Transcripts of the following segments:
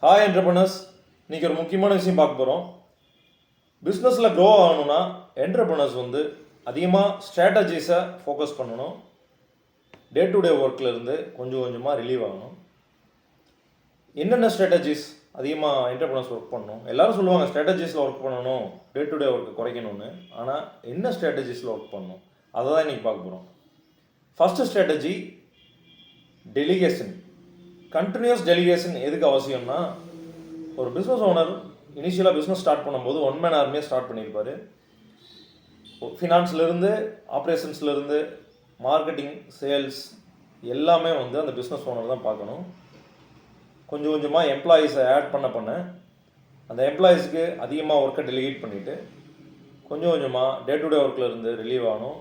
Hi entrepreneurs, இன்றைக்கி ஒரு முக்கியமான விஷயம் பார்க்க போகிறோம். பிஸ்னஸில் க்ரோ ஆகணும்னா என்டர்பிரனர்ஸ் அதிகமாக ஸ்ட்ராட்டஜிஸை ஃபோக்கஸ் பண்ணணும். டே டு டே ஒர்க்லேருந்து கொஞ்சம் கொஞ்சமாக ரிலீவ் ஆகணும். என்னென்ன ஸ்ட்ராட்டஜிஸ் அதிகமாக என்டர்பிரனர்ஸ் ஒர்க் பண்ணணும்? எல்லோரும் சொல்லுவாங்க ஸ்ட்ராட்டஜிஸில் ஒர்க் பண்ணணும், டே டு டே ஒர்க்கை குறைக்கணும்னு. ஆனால் என்ன ஸ்ட்ராட்டஜிஸில் ஒர்க் பண்ணணும் அதை தான் இன்றைக்கி பார்க்க போகிறோம். First strategy delegation. Continuous delegation எதுக்கு அவசியம்னா, ஒரு பிஸ்னஸ் ஓனர் இனிஷியலாக பிஸ்னஸ் ஸ்டார்ட் பண்ணும்போது ஒன் மேன் ஆர்மியாக ஸ்டார்ட் பண்ணியிருப்பார். ஃபினான்ஸ்லேருந்து, ஆப்ரேஷன்ஸ்லேருந்து, மார்க்கெட்டிங், சேல்ஸ் எல்லாமே அந்த பிஸ்னஸ் ஓனர் தான் பார்க்கணும். கொஞ்சம் கொஞ்சமாக எம்ப்ளாயீஸை ஆட் பண்ண அந்த எம்ப்ளாயீஸ்க்கு அதிகமாக ஒர்க்கை டெலிகேட் பண்ணிவிட்டு கொஞ்சம் கொஞ்சமாக டே டு டே ஒர்க்கில் இருந்து ரிலீவ் ஆகணும்.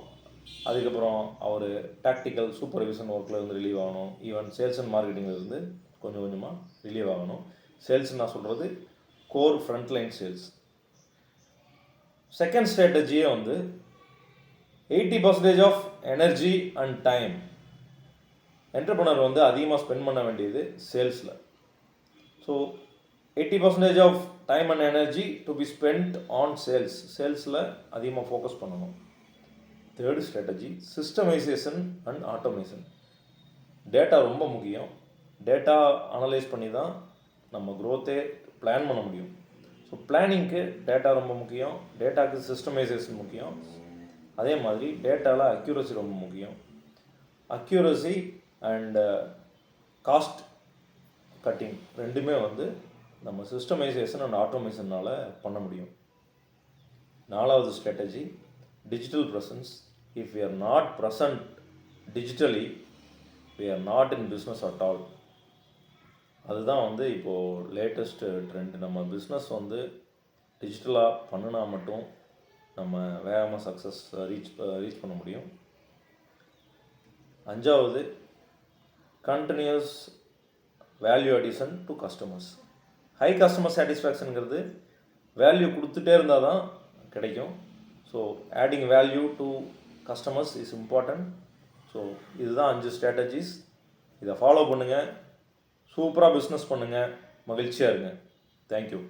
அதுக்கப்புறம் அவர் டாக்டிக்கல் சூப்பர்விஷன் ஒர்க்கில் இருந்து ரிலீவ் ஆகணும். ஈவன் சேல்ஸ் அண்ட் மார்க்கெட்டிங்கில் கொஞ்சம் கொஞ்சமாக ரிலீவ் ஆகணும். சேல்ஸ் நான் சொல்கிறது கோர் ஃப்ரண்ட்லைன் சேல்ஸ். செகண்ட் ஸ்ட்ராட்டஜியே 80% of energy and time entrepreneur அதிகமாக ஸ்பெண்ட் பண்ண வேண்டியது சேல்ஸில். So 80% of time and energy to be spend on சேல்ஸில் அதிகமாக ஃபோக்கஸ் பண்ணணும். Third strategy systemization and automation. Data ரொம்ப முக்கியம். டேட்டா அனலைஸ் பண்ணி தான் நம்ம க்ரோத்தே பிளான் பண்ண முடியும். ஸோ பிளானிங்க்கு டேட்டா ரொம்ப முக்கியம். டேட்டாவுக்கு சிஸ்டமைசேஷன் முக்கியம். அதே மாதிரி டேட்டாவில் அக்யூரசி ரொம்ப முக்கியம். அக்யூரசி அண்ட் காஸ்ட் கட்டிங் ரெண்டுமே நம்ம சிஸ்டமைசேஷன் அண்ட் ஆட்டோமேஷனால் பண்ண முடியும். நாலாவது strategy digital presence. If we are not present digitally, we are not in business at all. அதுதான் இப்போது லேட்டஸ்ட்டு ட்ரெண்ட். நம்ம பிஸ்னஸ் டிஜிட்டலாக பண்ணினா மட்டும் நம்ம வேகமாக சக்ஸஸ் ரீச் பண்ண முடியும். அஞ்சாவது continuous value addition to customers. High customer சாட்டிஸ்ஃபேக்ஷனுங்கிறது வேல்யூ கொடுத்துட்டே இருந்தால் தான் கிடைக்கும். So adding value to customers is important. So இதுதான் 5 ஸ்ட்ராட்டஜிஸ். இதை ஃபாலோ பண்ணுங்கள். சூப்பராக பிஸ்னஸ் பண்ணுங்கள். மகிழ்ச்சியாக இருங்க. தேங்க்யூ.